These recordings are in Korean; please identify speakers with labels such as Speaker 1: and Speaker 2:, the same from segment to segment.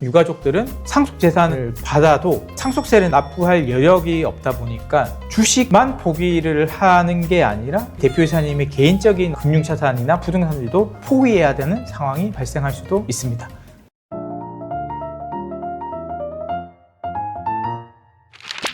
Speaker 1: 유가족들은 상속재산을 받아도 상속세를 납부할 여력이 없다 보니까 주식만 포기를 하는 게 아니라 대표이사님의 개인적인 금융자산이나 부동산들도 포기해야 되는 상황이 발생할 수도 있습니다.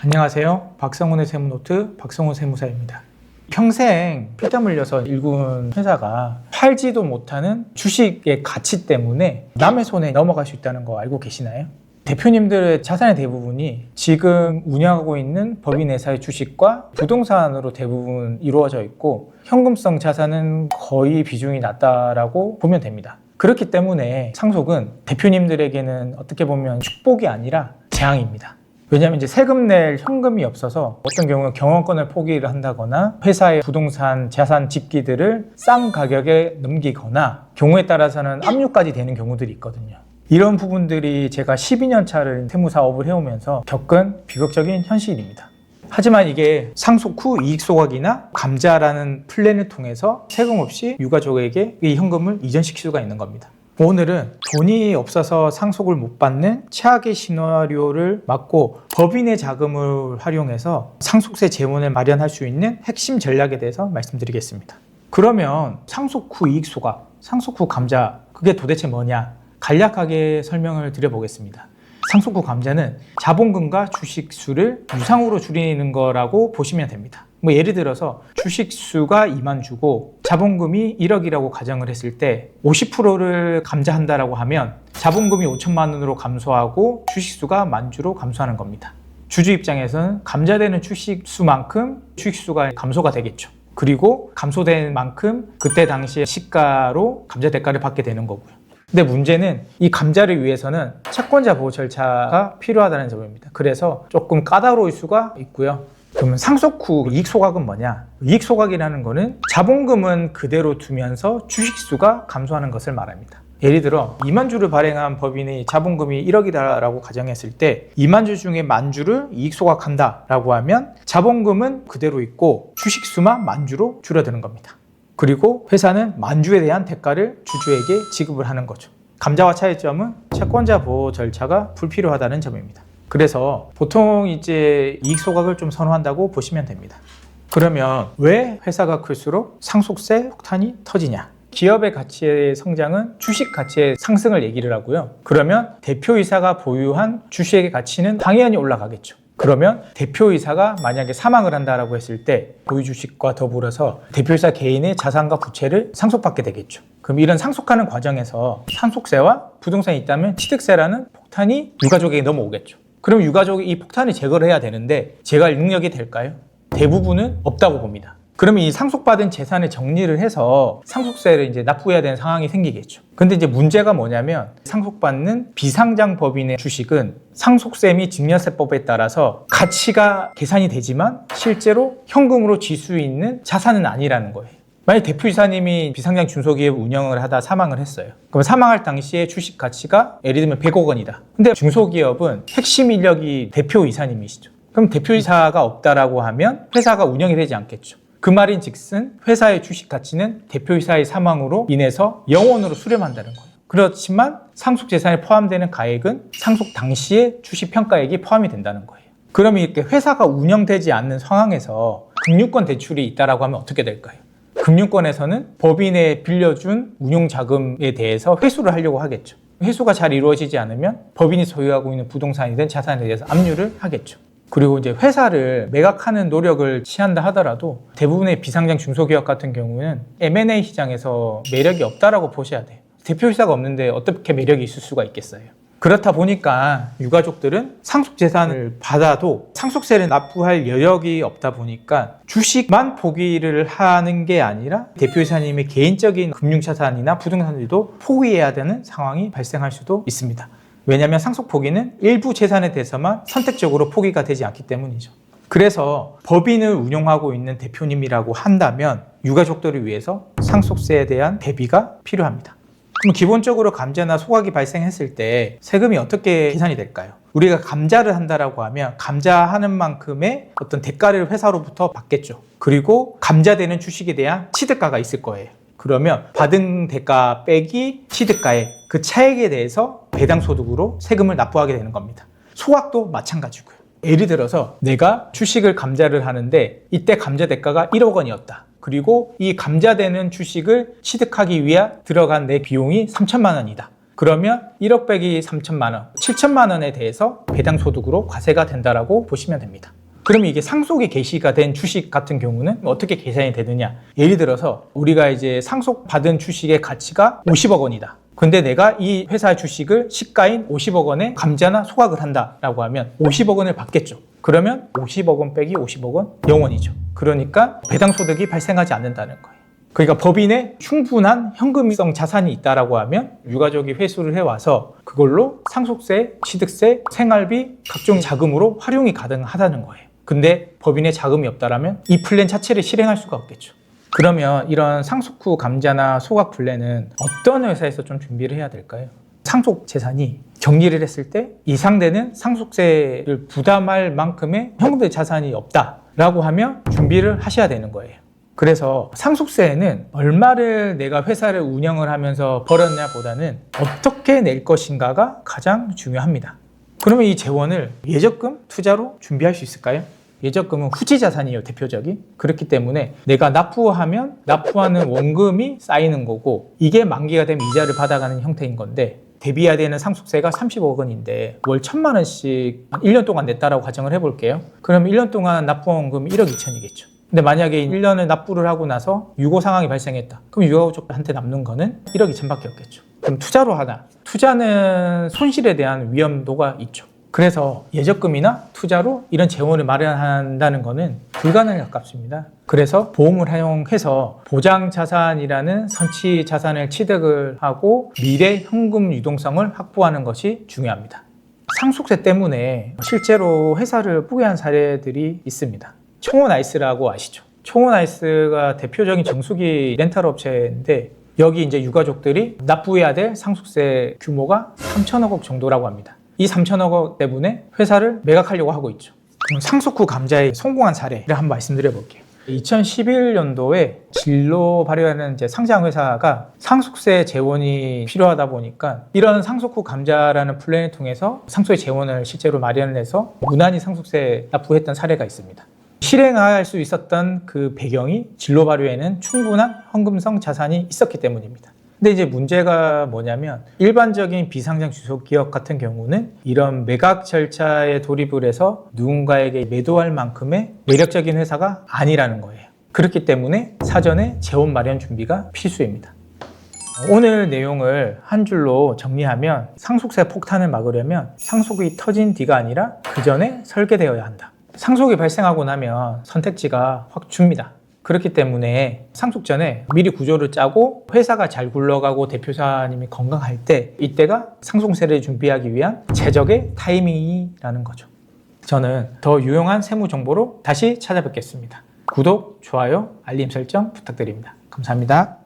Speaker 1: 안녕하세요. 박성훈의 세무노트 박성훈 세무사입니다. 평생 피땀 흘려서 일군 회사가 팔지도 못하는 주식의 가치 때문에 남의 손에 넘어갈 수 있다는 거 알고 계시나요? 대표님들의 자산의 대부분이 지금 운영하고 있는 법인회사의 주식과 부동산으로 대부분 이루어져 있고 현금성 자산은 거의 비중이 낮다라고 보면 됩니다. 그렇기 때문에 상속은 대표님들에게는 어떻게 보면 축복이 아니라 재앙입니다. 왜냐하면 이제 세금 낼 현금이 없어서 어떤 경우는 경영권을 포기를 한다거나 회사의 부동산 자산 집기들을 싼 가격에 넘기거나 경우에 따라서는 압류까지 되는 경우들이 있거든요. 이런 부분들이 제가 12년 차를 세무사업을 해오면서 겪은 비극적인 현실입니다. 하지만 이게 상속 후 이익 소각이나 감자라는 플랜을 통해서 세금 없이 유가족에게 이 현금을 이전시킬 수가 있는 겁니다. 오늘은 돈이 없어서 상속을 못 받는 최악의 시나리오를 막고 법인의 자금을 활용해서 상속세 재원을 마련할 수 있는 핵심 전략에 대해서 말씀드리겠습니다. 그러면 상속 후 이익 소각, 상속 후 감자, 그게 도대체 뭐냐? 간략하게 설명을 드려보겠습니다. 상속 후 감자는 자본금과 주식수를 유상으로 줄이는 거라고 보시면 됩니다. 예를 들어서 주식수가 2만 주고 자본금이 1억이라고 가정을 했을 때 50%를 감자한다라고 하면 자본금이 5천만 원으로 감소하고 주식수가 1만 주로 감소하는 겁니다. 주주 입장에서는 감자되는 주식수만큼 주식수가 감소가 되겠죠. 그리고 감소된 만큼 그때 당시에 시가로 감자 대가를 받게 되는 거고요. 근데 문제는 이 감자를 위해서는 채권자 보호 절차가 필요하다는 점입니다. 그래서 조금 까다로울 수가 있고요. 그러면 상속 후 이익 소각은 뭐냐? 이익 소각이라는 거는 자본금은 그대로 두면서 주식수가 감소하는 것을 말합니다. 예를 들어 2만 주를 발행한 법인의 자본금이 1억이다라고 가정했을 때 2만 주 중에 1만 주를 이익 소각한다라고 하면 자본금은 그대로 있고 주식수만 1만 주로 줄어드는 겁니다. 그리고 회사는 1만 주에 대한 대가를 주주에게 지급을 하는 거죠. 감자와 차이점은 채권자 보호 절차가 불필요하다는 점입니다. 그래서 보통 이제 이익 소각을 좀 선호한다고 보시면 됩니다. 그러면 왜 회사가 클수록 상속세 폭탄이 터지냐? 기업의 가치의 성장은 주식 가치의 상승을 얘기를 하고요. 그러면 대표이사가 보유한 주식의 가치는 당연히 올라가겠죠. 그러면 대표이사가 만약에 사망을 한다라고 했을 때 보유 주식과 더불어서 대표이사 개인의 자산과 부채를 상속받게 되겠죠. 그럼 이런 상속하는 과정에서 상속세와 부동산이 있다면 취득세라는 폭탄이 유가족에게 넘어오겠죠. 그럼 유가족이 이 폭탄을 제거를 해야 되는데 제거할 능력이 될까요? 대부분은 없다고 봅니다. 그러면 이 상속받은 재산을 정리를 해서 상속세를 이제 납부해야 되는 상황이 생기겠죠. 근데 이제 문제가 뭐냐면 상속받는 비상장 법인의 주식은 상속세 및 증여세법에 따라서 가치가 계산이 되지만 실제로 현금으로 질 수 있는 자산은 아니라는 거예요. 만약 대표이사님이 비상장 중소기업 운영을 하다 사망을 했어요. 그럼 사망할 당시에 주식 가치가 예를 들면 100억 원이다. 근데 중소기업은 핵심 인력이 대표이사님이시죠. 그럼 대표이사가 없다라고 하면 회사가 운영이 되지 않겠죠. 그 말인 즉슨 회사의 주식 가치는 대표이사의 사망으로 인해서 영원으로 수렴한다는 거예요. 그렇지만 상속 재산에 포함되는 가액은 상속 당시의 주식 평가액이 포함이 된다는 거예요. 그러면 이렇게 회사가 운영되지 않는 상황에서 금융권 대출이 있다라고 하면 어떻게 될까요? 금융권에서는 법인에 빌려준 운용자금에 대해서 회수를 하려고 하겠죠. 회수가 잘 이루어지지 않으면 법인이 소유하고 있는 부동산이든 자산에 대해서 압류를 하겠죠. 그리고 이제 회사를 매각하는 노력을 취한다 하더라도 대부분의 비상장 중소기업 같은 경우는 M&A 시장에서 매력이 없다라고 보셔야 돼요. 대표이사가 없는데 어떻게 매력이 있을 수가 있겠어요? 그렇다 보니까 유가족들은 상속재산을 받아도 상속세를 납부할 여력이 없다 보니까 주식만 포기를 하는 게 아니라 대표이사님의 개인적인 금융자산이나 부동산들도 포기해야 되는 상황이 발생할 수도 있습니다. 왜냐하면 상속 포기는 일부 재산에 대해서만 선택적으로 포기가 되지 않기 때문이죠. 그래서 법인을 운영하고 있는 대표님이라고 한다면 유가족들을 위해서 상속세에 대한 대비가 필요합니다. 그럼 기본적으로 감자나 소각이 발생했을 때 세금이 어떻게 계산이 될까요? 우리가 감자를 한다라고 하면 감자하는 만큼의 어떤 대가를 회사로부터 받겠죠. 그리고 감자되는 주식에 대한 취득가가 있을 거예요. 그러면 받은 대가 빼기 취득가액 그 차액에 대해서 배당소득으로 세금을 납부하게 되는 겁니다. 소각도 마찬가지고요. 예를 들어서 내가 주식을 감자를 하는데 이때 감자 대가가 1억 원이었다. 그리고 이 감자되는 주식을 취득하기 위해 들어간 내 비용이 3천만 원이다. 그러면 1억 빼기 3천만 원, 7천만 원에 대해서 배당소득으로 과세가 된다라고 보시면 됩니다. 그러면 이게 상속이 개시가 된 주식 같은 경우는 어떻게 계산이 되느냐? 예를 들어서 우리가 이제 상속받은 주식의 가치가 50억 원이다. 근데 내가 이 회사 주식을 시가인 50억 원에 감자나 소각을 한다라고 하면 50억 원을 받겠죠. 그러면 50억 원 빼기 50억 원 0원이죠. 그러니까 배당소득이 발생하지 않는다는 거예요. 그러니까 법인에 충분한 현금성 자산이 있다라고 하면 유가족이 회수를 해와서 그걸로 상속세, 취득세, 생활비, 각종 자금으로 활용이 가능하다는 거예요. 근데 법인에 자금이 없다라면 이 플랜 자체를 실행할 수가 없겠죠. 그러면 이런 상속 후 감자나 소각 플랜은 어떤 회사에서 좀 준비를 해야 될까요? 상속 재산이 정리를 했을 때 이상되는 상속세를 부담할 만큼의 현금의 자산이 없다라고 하면 준비를 하셔야 되는 거예요. 그래서 상속세에는 얼마를 내가 회사를 운영을 하면서 벌었냐 보다는 어떻게 낼 것인가가 가장 중요합니다. 그러면 이 재원을 예적금, 투자로 준비할 수 있을까요? 예적금은 후지 자산이에요, 대표적인. 그렇기 때문에 내가 납부하면 납부하는 원금이 쌓이는 거고 이게 만기가 되면 이자를 받아가는 형태인 건데 대비해야 되는 상속세가 30억 원인데 월 1,000만 원씩 1년 동안 냈다라고 가정을 해볼게요. 그럼 1년 동안 납부한 원금이 1억 2천이겠죠. 근데 만약에 1년을 납부를 하고 나서 유고 상황이 발생했다. 그럼 유가족한테 남는 거는 1억 2천밖에 없겠죠. 그럼 투자로 하나. 투자는 손실에 대한 위험도가 있죠. 그래서 예적금이나 투자로 이런 재원을 마련한다는 것은 불가능에 가깝습니다. 그래서 보험을 활용해서 보장자산이라는 선취자산을 취득을 하고 미래 현금 유동성을 확보하는 것이 중요합니다. 상속세 때문에 실제로 회사를 포기한 사례들이 있습니다. 청호나이스라고 아시죠? 청호나이스가 대표적인 정수기 렌탈 업체인데 여기 이제 유가족들이 납부해야 될 상속세 규모가 3천억 원 정도라고 합니다. 이 3천억 원 때문에 회사를 매각하려고 하고 있죠. 그럼 상속 후 감자의 성공한 사례를 한번 말씀드려 볼게요. 2011년도에 진로 발효하는 이제 상장 회사가 상속세 재원이 필요하다 보니까 이런 상속 후 감자라는 플랜을 통해서 상속세 재원을 실제로 마련을 해서 무난히 상속세 납부했던 사례가 있습니다. 실행할 수 있었던 그 배경이 진로 발효에는 충분한 현금성 자산이 있었기 때문입니다. 근데 이제 문제가 뭐냐면 일반적인 비상장 중소기업 같은 경우는 이런 매각 절차에 돌입을 해서 누군가에게 매도할 만큼의 매력적인 회사가 아니라는 거예요. 그렇기 때문에 사전에 재원 마련 준비가 필수입니다. 오늘 내용을 한 줄로 정리하면 상속세 폭탄을 막으려면 상속이 터진 뒤가 아니라 그 전에 설계되어야 한다. 상속이 발생하고 나면 선택지가 확 줍니다. 그렇기 때문에 상속 전에 미리 구조를 짜고 회사가 잘 굴러가고 대표사님이 건강할 때 이때가 상속세를 준비하기 위한 최적의 타이밍이라는 거죠. 저는 더 유용한 세무 정보로 다시 찾아뵙겠습니다. 구독, 좋아요, 알림 설정 부탁드립니다. 감사합니다.